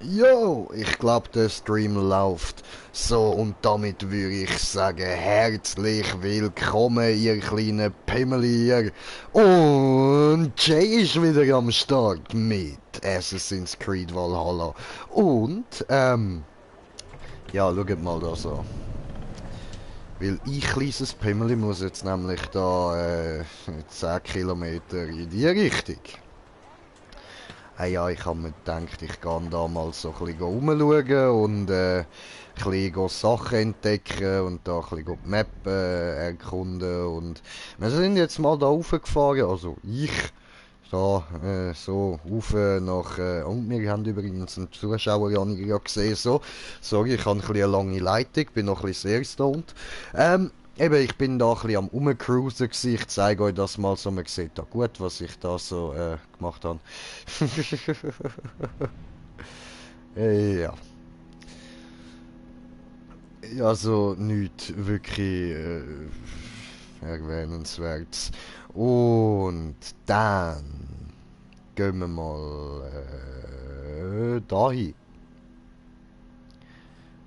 Jo, ich glaube, der Stream läuft. So, und damit würde ich sagen, herzlich willkommen, ihr kleinen Pimmelier. Und Jay ist wieder am Start mit Assassin's Creed Valhalla. Und, ja, schaut mal das an. Weil ich, kleines Pimmeli, muss jetzt nämlich da 10 Kilometer in die Richtung. Ja, ich habe mir gedacht, ich gehe da mal so ein bisschen rumschauen und ein bisschen Sachen entdecken und da ein bisschen die Map erkunden. Und wir sind jetzt mal da raufgefahren, also ich, da so rauf nach... und wir haben übrigens einen Zuschauer ja nicht gerade gesehen, so. Sorry, ich habe ein bisschen eine lange Leitung, bin noch ein bisschen sehr stoned. Eben, ich bin da ein bisschen am Rumcruisen gewesen. Ich zeige euch das mal so, man sieht da gut, was ich da so gemacht habe. Ja. Also, nichts wirklich erwähnenswertes. Und dann gehen wir mal dahin.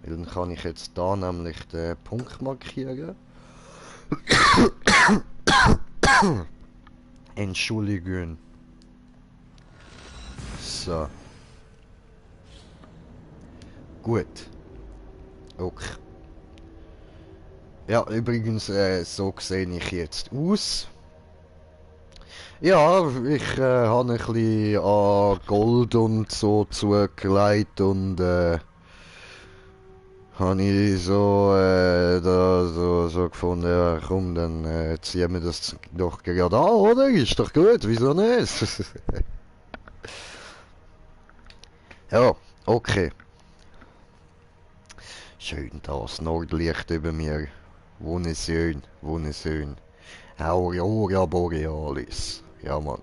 Weil dann kann ich jetzt da nämlich den Punkt markieren. Entschuldigung. So. Gut. Okay. Ja, übrigens, so sehe ich jetzt aus. Ja, ich habe ein bisschen an Gold und so zugelegt und habe ich so, so gefunden, ja komm, dann ziehen wir das doch gerade an, oder? Ist doch gut, wieso nicht? Ja, okay. Schön das Nordlicht über mir. Wunderschön, wunderschön. Aurora Borealis. Ja, Mann.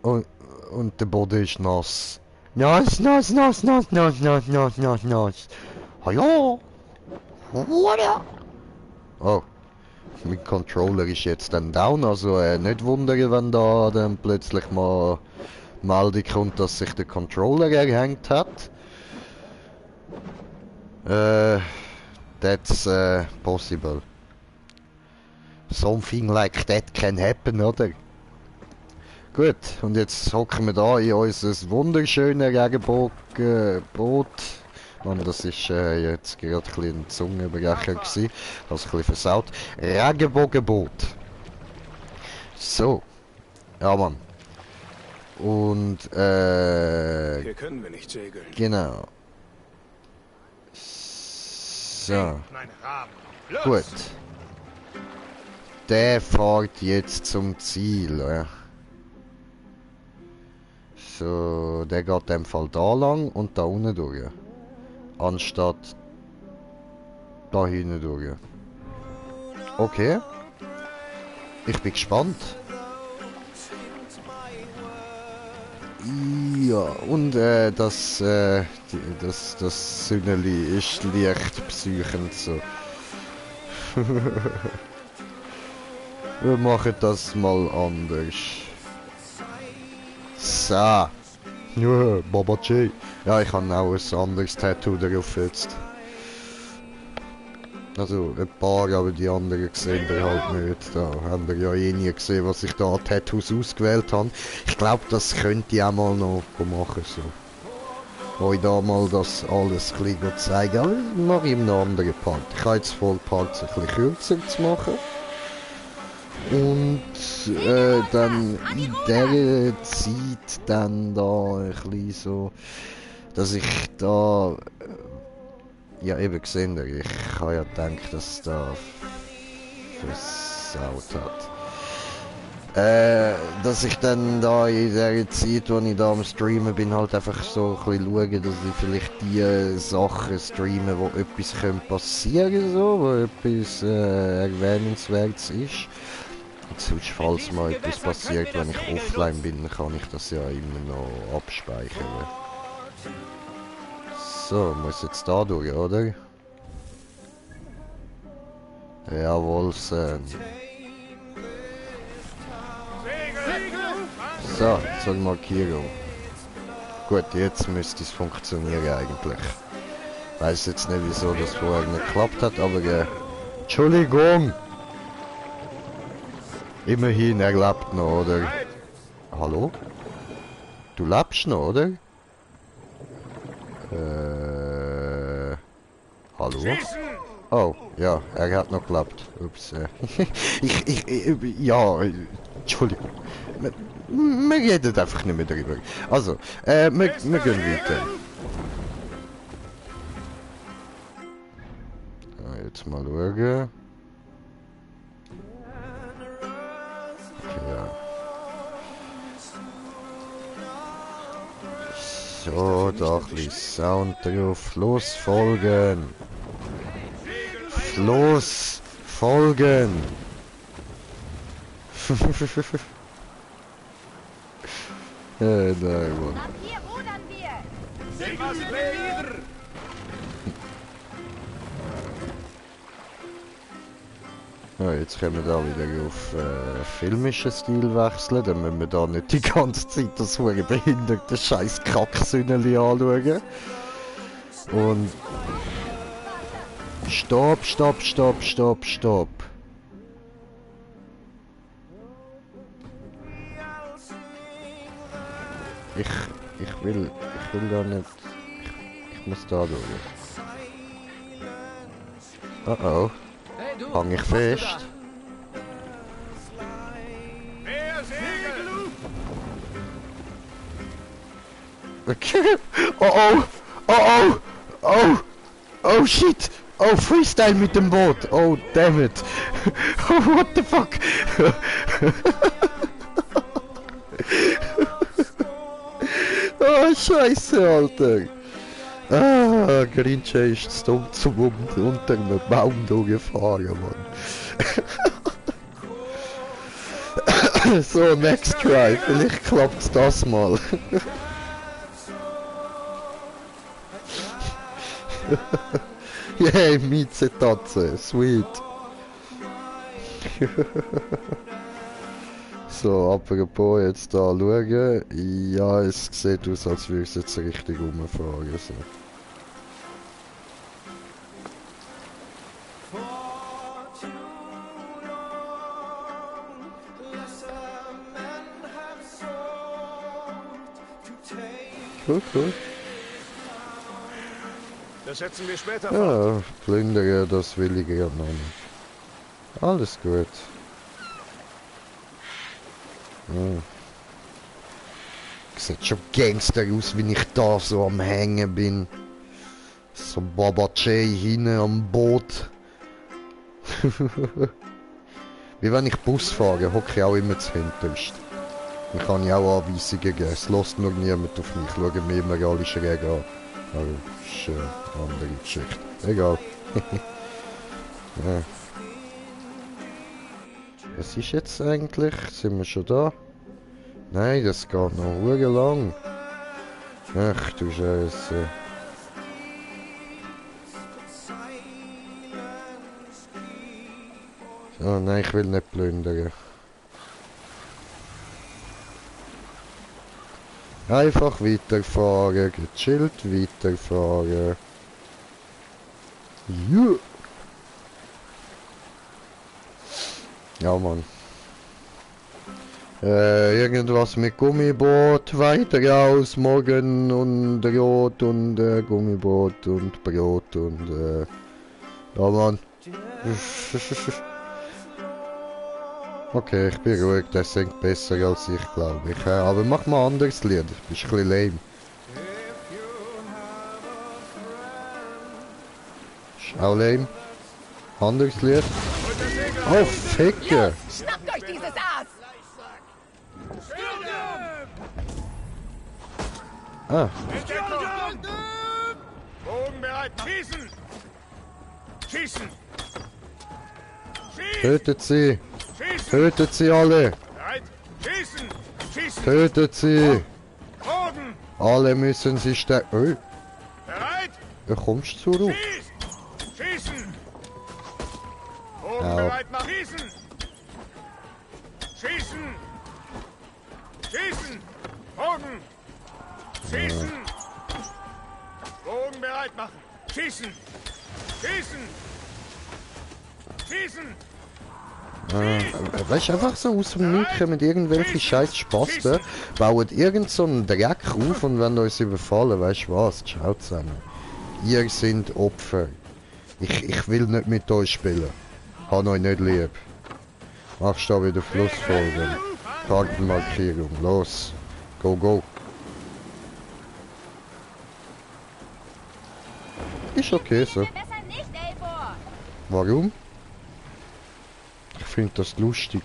Und, und der Boden ist nass. Nass, nass, nass, nass, nass, nass, nass, nass, nass. Hallo? Oder? Oh, mein Controller ist jetzt dann down, also nicht wundern, wenn da dann plötzlich mal Meldung kommt, dass sich der Controller erhängt hat. That's possible. Something like that can happen, oder? Gut, und jetzt hocken wir da in unser wunderschönes Regenbogenboot. Mann, das ist jetzt gerade ein bisschen ein Zungenbrecher gewesen. Das ein bisschen versaut. Regenbogenboot. So. Ja, Mann. Und, Hier können wir nicht segeln. genau. So. Gut. Der fährt jetzt zum Ziel. Ja. So, der geht in dem Fall da lang und da unten durch. Anstatt da hinten durch. Okay. Ich bin gespannt. Ja, und das Sünneli ist leicht psychend so. Wir machen das mal anders. So. Ja, Baba J. Ja, ich habe auch ein anderes Tattoo darauf jetzt. Also ein paar, aber die anderen sehen wir halt nicht. Da haben wir ja eh nie gesehen, was ich da an Tattoos ausgewählt habe. Ich glaube, das könnte ich auch mal noch machen. So. Euch da mal das alles ein bisschen zeigen. Aber das mache ich in einem anderen Part. Ich habe jetzt vor, Parts ein bisschen kürzer zu machen. Und dann in dieser Zeit dann da ein bisschen so, dass ich da, ja eben gesehen, ich habe ja gedacht, dass da versaut hat. Dass ich dann da in der Zeit, wo ich da am Streamen bin, halt einfach so ein bisschen schaue, dass ich vielleicht die Sachen streame, wo etwas passieren so, wo etwas erwähnenswertes ist. Und sonst, falls mal etwas passiert, wenn ich offline bin, kann ich das ja immer noch abspeichern. So, muss jetzt da durch, oder? Jawohl, Sam. So, zur Markierung. Gut, jetzt müsste es funktionieren eigentlich. Weiß jetzt nicht, wieso das vorher nicht geklappt hat, aber Entschuldigung! Immerhin, er lebt noch, oder? Hallo? Du lebst noch, oder? Hallo? Oh, ja, er hat noch gelebt. Ups, ja, Entschuldigung. Wir reden einfach nicht mehr darüber. Also, wir gehen weiter. Jetzt mal schauen. Okay, ja. So, da ein bisschen Sound drauf. Los, folgen! Los, folgen! Nein, Mann. Ab hier rudern wir! Ja, jetzt können wir da wieder auf filmischen Stil wechseln, dann müssen wir da nicht die ganze Zeit das hure behinderte scheiß Kacksünneli anschauen. Und... Stopp, stopp, stopp, stopp, stopp. Ich will da nicht... Ich muss da schauen. Oh oh. Hang ich fest? Okay. Oh oh! Oh oh! Oh! Oh shit! Oh, Freestyle mit dem Boot! Oh, damn it! Oh, what the fuck? Oh, scheiße, Alter! Ah, Grinch ist zu dumm zum unter einem Baum da gefahren, Mann. So, next try. Vielleicht klappt's das mal. Yay, Mieze-Tatze. Sweet. So, apropos jetzt da schauen. Ja, es sieht aus, als würde es jetzt richtig rumfahren. So. Cool, cool. Das setzen wir später Ja, plündere, das will ich ja noch nicht. Alles gut. Ja. Sieht schon Gangster aus, wenn ich da so am Hängen bin. So Baba J hinten am Boot. Wie wenn ich Bus fahre, hocke ich auch immer zuhinterst. Dann kann ich auch Anweisungen geben. Es lässt nur niemand auf mich. Schauen mir immer alle schräg an. Aber das ist eine andere Geschichte. Egal. Ja. Was ist jetzt eigentlich? Sind wir schon da? Nein, das geht noch sehr lang. Ach du Scheiße. So, nein, ich will nicht plündern. Einfach weiterfahren, gechillt weiterfahren. Yeah. Ja, Mann. Irgendwas mit Gummiboot, weiter aus, morgen und Rot und Gummiboot und Brot und ja, Mann. Okay, ich bin ruhig, der singt besser als ich, glaube ich. Aber mach mal ein anderes Lied, du bist ein bisschen lame. Ist auch lame. Anderes Lied. Oh, Ficke! Schnappt euch dieses Aas! Ah, Bogen bereit, schießen! Schießen! Schießen! tötet sie! Schießen! Tötet sie alle! Bereit! Schießen! Schießen! Tötet sie! Bogen! Alle müssen sie sterben. Oh, Bereit! wie kommst du zurück? Schieß! Schießen! Bogen Au. bereit, nach Schießen! Schießen! Schießen! Bogen! Schießen! Bogen bereit machen! Schießen! Schießen! Schießen! Weißt du, einfach so aus dem Nichts mit irgendwelchen scheiß Spasten, bauen irgend so einen Dreck auf und wenn uns überfallen, weißt du was, schaut zusammen. Ihr seid Opfer. Ich will nicht mit euch spielen. Hab euch nicht lieb. Machst da wieder Flussfolgen. Kartenmarkierung, los. Go, go. Ist okay so. Besser nicht, Eivor. Warum? Ich finde das lustig.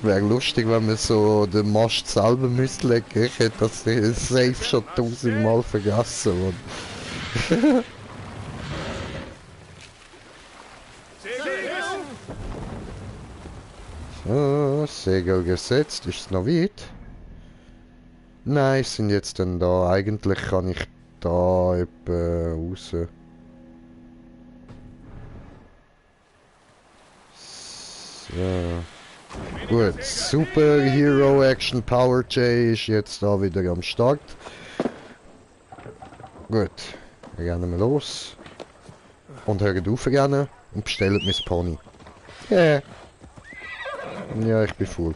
Wäre lustig, wenn man so den Mast selber müsste legen. Ich hätte das safe schon 1000-mal vergessen. So, Segel gesetzt. Ist es noch weit? Nein, sind jetzt dann da. Eigentlich kann ich da etwa raus. So. Gut, Super Hero Action Power J ist jetzt da wieder am Start. Gut, rennen wir los. Und hören auf rennen und bestellen mein Pony. Yeah. Ja, ich bin voll.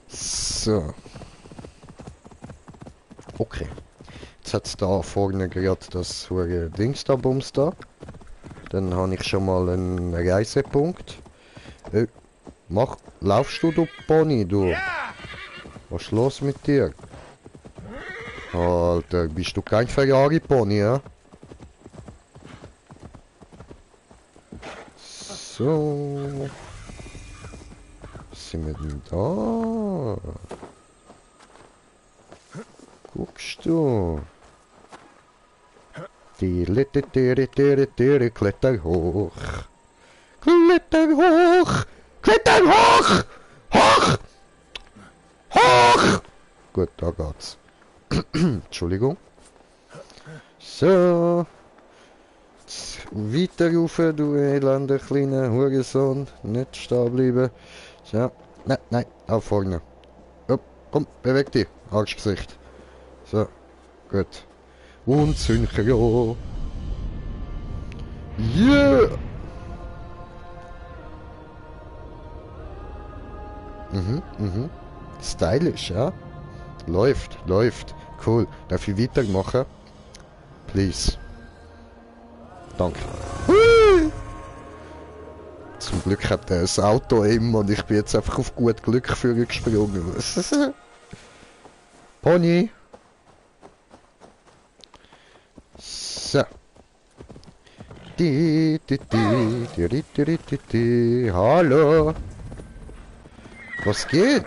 So. Okay. Jetzt hat es da vorne gerade das hure Dings da, Bums da. Dann habe ich schon mal einen Reisepunkt. Laufst du Pony, du? Was ist los mit dir? Alter, bist du kein Ferrari-Pony, ja? So. Was sind wir denn da? Guckst du? Kletter hoch. Kletter hoch! Kletter hoch! Hoch! Hoch! Gut, da geht's. Entschuldigung. So. Weiter rauf, du elender kleiner Hurensohn. Nicht stehen bleiben. So. Nein, nein, auf vorne. Upp, komm, beweg dich. Arschgesicht. So. Gut. Und Synchro. Yeah! Stylisch, ja? Läuft, läuft. Cool. Darf ich weitermachen? Please. Danke. Hui! Zum Glück hat er das Auto immer und ich bin jetzt einfach auf gut Glück für ihn gesprungen. Pony! So. Hallo. Was geht?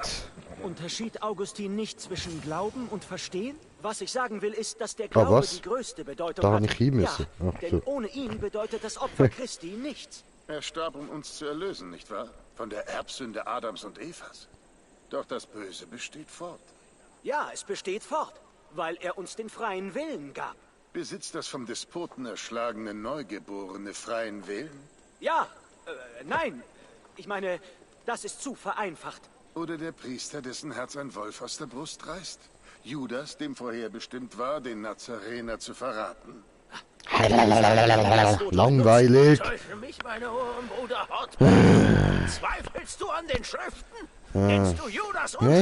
Unterschied Augustin nicht zwischen Glauben und Verstehen? Was ich sagen will, ist, dass der Glaube was? die größte Bedeutung Da hat. habe ich hin müssen. Ja, Ach denn so. ohne ihn bedeutet das Opfer Christi nichts. Er starb, um uns zu erlösen, nicht wahr? Von der Erbsünde Adams und Evas. Doch das Böse besteht fort. Ja, es besteht fort, weil er uns den freien Willen gab. Besitzt das vom Despoten erschlagene Neugeborene freien Willen? Ja, nein. Ich meine, das ist zu vereinfacht. Oder der Priester, dessen Herz ein Wolf aus der Brust reißt? Judas, dem vorherbestimmt war, den Nazarener zu verraten? Langweilig. Täusche mich, meine Ohren, Bruder Hort. Zweifelst du an den Schriften? Kennst du Judas Bruder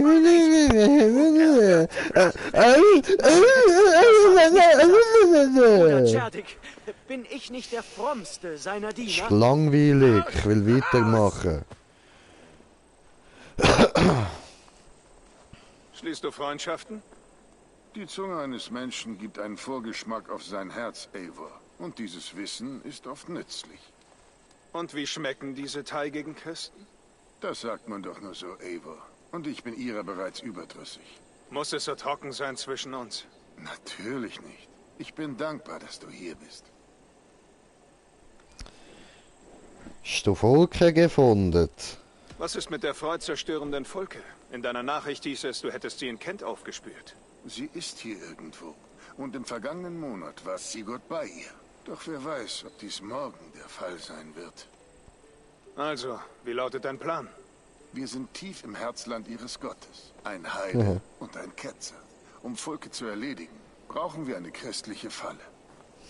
Tscherdik, bin ich nicht der frommste seiner Diener? Langweilig. Ich will weitermachen. Schließt du Freundschaften? Die Zunge eines Menschen gibt einen Vorgeschmack auf sein Herz, Eivor. Und dieses Wissen ist oft nützlich. Und wie schmecken diese teigigen Kösten? Das sagt man doch nur so, Eivor. Und ich bin ihrer bereits überdrüssig. Muss es so trocken sein zwischen uns? Natürlich nicht. Ich bin dankbar, dass du hier bist. Hast du Volke gefunden? Was ist mit der freudzerstörenden Volke? In deiner Nachricht hieß es, du hättest sie in Kent aufgespürt. Sie ist hier irgendwo. Und im vergangenen Monat war Sigurd bei ihr. Doch wer weiß, ob dies morgen der Fall sein wird. Also, wie lautet dein Plan? Wir sind tief im Herzland ihres Gottes. Ein Heide und ein Ketzer. Um Volke zu erledigen, brauchen wir eine christliche Falle.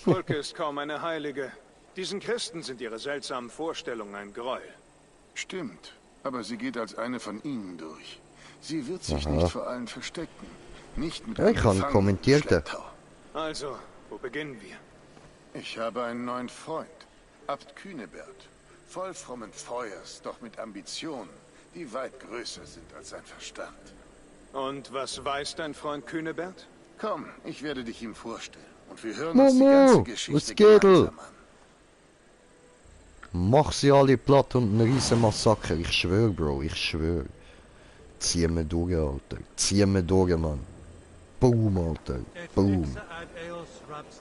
Volke ist kaum eine Heilige. Diesen Christen sind ihre seltsamen Vorstellungen ein Gräuel. Stimmt, aber sie geht als eine von ihnen durch. Sie wird sich nicht vor allen verstecken. Nicht mit einem Ich habe Gefangenen kommentiert. im Schlepptau. Also, wo beginnen wir? Ich habe einen neuen Freund, Abt Kühnebert. Voll frommen Feuers, doch mit Ambitionen, die weit größer sind als sein Verstand. Und was weiß dein Freund Kühnebert? Komm, ich werde dich ihm vorstellen. Und wir hören uns die Momo, ganze was Geschichte geht? gemeinsam an. Mach sie alle platt und ein riesen Massaker. Ich schwör, Bro, ich schwör. Zieh mir durch, Alter. Zieh mir durch, Mann. Boom, Alter. Boom.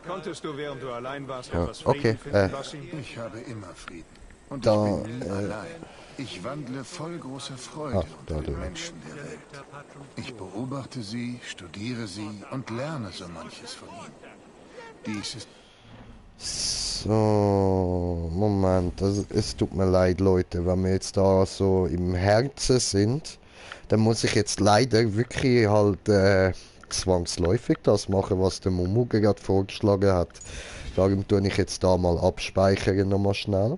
Konntest du, während du allein warst, Ja, etwas Frieden okay, finden, Lassi? Ich habe immer Frieden. Und Da, ich bin nie allein. Ich wandle voll großer Freude unter den Menschen der Welt. Ich beobachte sie, studiere sie und lerne so manches von ihnen. Dies ist... So, Moment, es tut mir leid, Leute, wenn wir jetzt da so im Herzen sind, dann muss ich jetzt leider wirklich halt zwangsläufig das machen, was der Momo gerade vorgeschlagen hat. Darum tue ich jetzt da mal abspeichern nochmal schnell.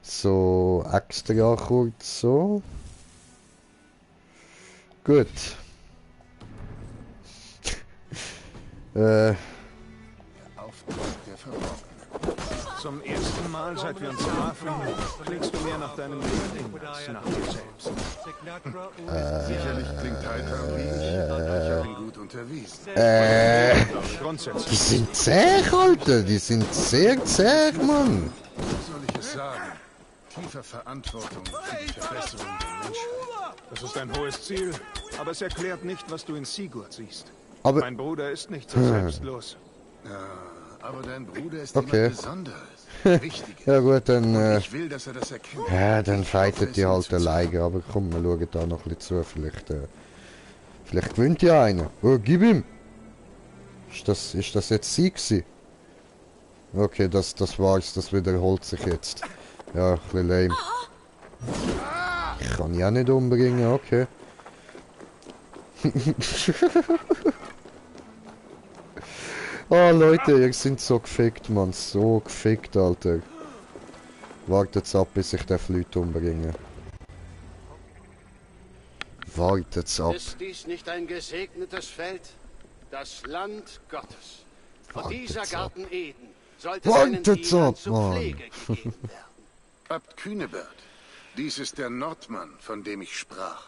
So, extra kurz so. Gut. Auftrag der Verborgenen. Zum ersten Mal, seit wir uns trafen, klingst du mehr nach deinem Liebling als nach dir selbst. Sicherlich klingt heiter wie ich habe ihn gut unterwiesen. Die Grundsätzlich. sind zäh, Alter, die sind sehr zäh, Mann. Was soll ich es sagen? Tiefer Verantwortung für die Verbesserung der Menschheit. Das ist ein hohes Ziel, aber es erklärt nicht, was du in Sigurd siehst. Aber Mein Bruder ist nicht so selbstlos. Aber dein Bruder ist Okay. jemand Besonderes. Wichtiges. ja gut, dann Ich will, dass er das erkennt. ja, dann Ich hoffe, fightet es die ihm halt zu zeigen. alleine, aber komm, wir schauen da noch ein bisschen zu, vielleicht gewinnt ja einer. Oh, gib ihm! Ist das jetzt sie gewesen? Okay, das war's, das wiederholt sich jetzt. Ja, ein bisschen lame. Ich kann ihn auch nicht umbringen, okay. Oh Leute, ihr seid so gefickt, Mann, so gefickt, Alter. Wartet's ab, bis ich den Flüt umbringe. Wartet's ab. Ist dies nicht ein gesegnetes Feld? Das Land Gottes. Und dieser Wartet's ab. Garten Eden sollte seinen Wartet's Dienern ab, zur Mann. Pflege gegeben werden. Abt Kühnebert. Dies ist der Nordmann, von dem ich sprach.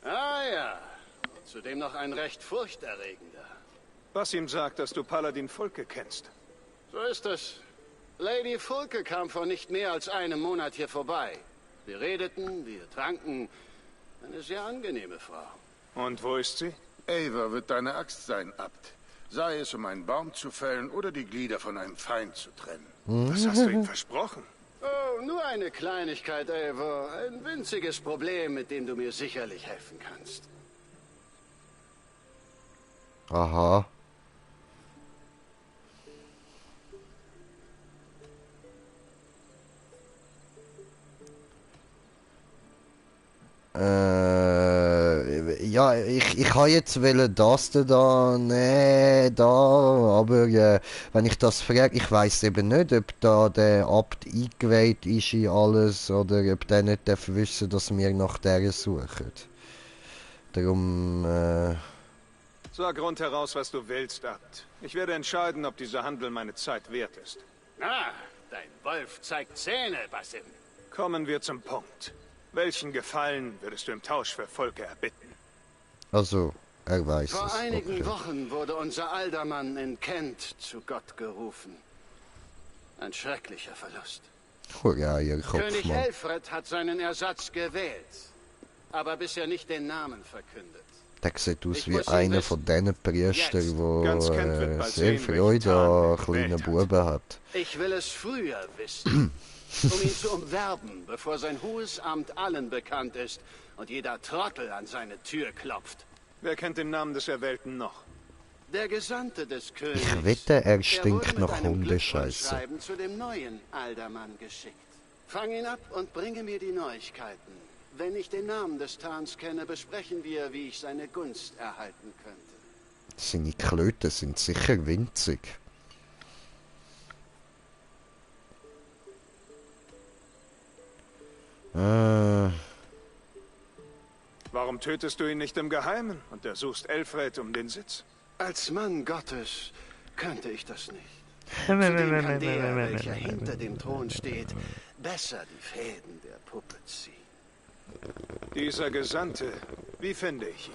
Ah ja, und zudem noch ein recht furchterregender. Was ihm sagt, dass du Paladin Volke kennst. So ist es. Lady Fulke kam vor nicht mehr als einem Monat hier vorbei. Wir redeten, wir tranken. Eine sehr angenehme Frau. Und wo ist sie? Eivor wird deine Axt sein, Abt. Sei es, um einen Baum zu fällen oder die Glieder von einem Feind zu trennen. Was hast du ihm versprochen? Oh, nur eine Kleinigkeit, Eivor. Ein winziges Problem, mit dem du mir sicherlich helfen kannst. Aha. Ja, ich habe jetzt wollen das da, nee, da, aber wenn ich das frage, ich weiß eben nicht, ob da der Abt eingeweiht ist in alles oder ob der nicht darf wissen, dass wir nach der suchen. Darum, Sag rundheraus, was du willst, Abt. Ich werde entscheiden, ob dieser Handel meine Zeit wert ist. Ah, dein Wolf zeigt Zähne, Basim. Kommen wir zum Punkt. Welchen Gefallen würdest du im Tausch für Volke erbitten? also, er weiß Vor es. einigen Okay. Wochen wurde unser Aldermann in Kent zu Gott gerufen. Ein schrecklicher Verlust. Hurra, ihr Kopf, König Mann. Elfred hat seinen Ersatz gewählt, aber bisher nicht den Namen verkündet. Der sieht aus Ich wie muss ihn einer wissen. von diesen Priestern, Jetzt. Ganz Kent wird wo bald sehr sehen, welchen Freude Tag er an kleinen gewählt hat. Buben hat. Ich will es früher wissen, um ihn zu umwerben, bevor sein hohes Amt allen bekannt ist und jeder Trottel an seine Tür klopft. Wer kennt den Namen des Erwählten noch? Der Gesandte des Königs. Ich wette, er Er stinkt wurde mit nach einem Hundescheiße. Glückwunschschreiben zu dem neuen Aldermann geschickt. Fang ihn ab und bringe mir die Neuigkeiten. Wenn ich den Namen des Tarns kenne, besprechen wir, wie ich seine Gunst erhalten könnte. Seine Klöten sind sicher winzig. Warum tötest du ihn nicht im Geheimen und ersuchst Elfred um den Sitz? Als Mann Gottes könnte ich das nicht. Zudem kann der, welcher hinter dem Thron steht, besser die Fäden der Puppe ziehen. Dieser Gesandte, wie finde ich ihn?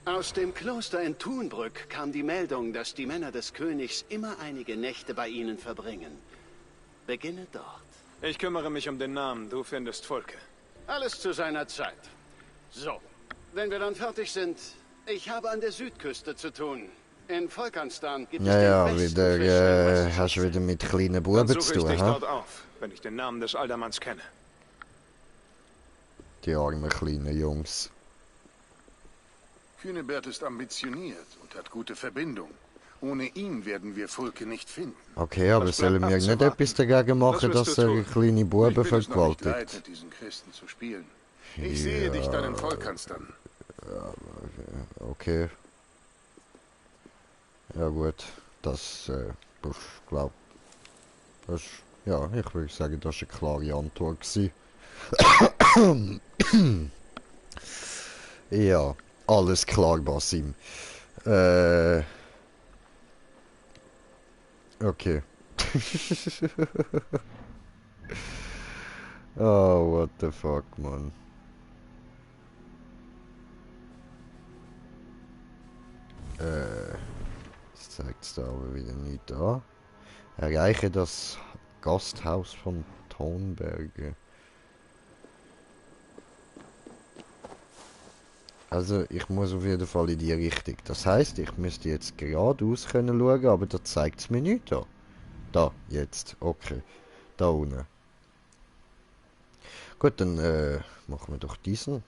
Aus dem Kloster in Thunbrück kam die Meldung, dass die Männer des Königs immer einige Nächte bei ihnen verbringen. Beginne dort. Ich kümmere mich um den Namen, du findest Volke. Alles zu seiner Zeit. So, wenn wir dann fertig sind, ich habe an der Südküste zu tun. In Volkanstan gibt es Ja, den besten wieder, Fisch in Westeros. hast du wieder mit kleinen Dann Buben suche zu ich tun, dich ha? dort auf, wenn ich den Namen des Aldermanns kenne. Die armen kleinen Jungs. Kühnebert ist ambitioniert und hat gute Verbindung. Ohne ihn werden wir Volke nicht finden. Okay, aber Was sollen bleibt wir nicht abzuwarten? etwas dagegen machen, Was wirst dass du er tun? kleine Ich Buben bin es noch nicht leid, vergewaltigt? mit diesen Christen zu spielen. Ich sehe dich dann in Volkanstan. Okay. Ja gut, das, ich glaube, das, ja, ich würde sagen, das war eine klare Antwort gewesen. Ja, alles klar, Basim. Okay. Oh, what the fuck, man. Jetzt zeigt es da aber wieder nicht da. Erreiche das Gasthaus von Tonberge. Also ich muss auf jeden Fall in die Richtung. Das heißt, ich müsste jetzt geradeaus können schauen, aber da zeigt es mir nicht da. Da, jetzt. Okay. Da unten. Gut, dann machen wir doch diesen.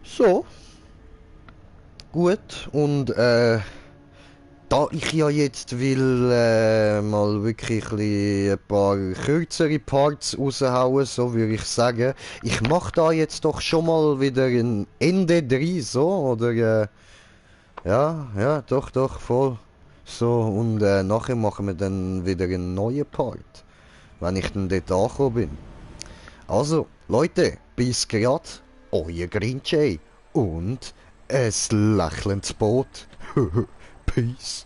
So. Gut, und da ich ja jetzt will mal wirklich ein paar kürzere Parts raushauen, so würde ich sagen, ich mache da jetzt doch schon mal wieder ein Ende drin, so, oder ja, doch, voll. So, und nachher machen wir dann wieder einen neuen Part, wenn ich dann dort angekommen bin. Also, Leute, bis grad, euer Grinch und ein lächelndes Boot. Peace.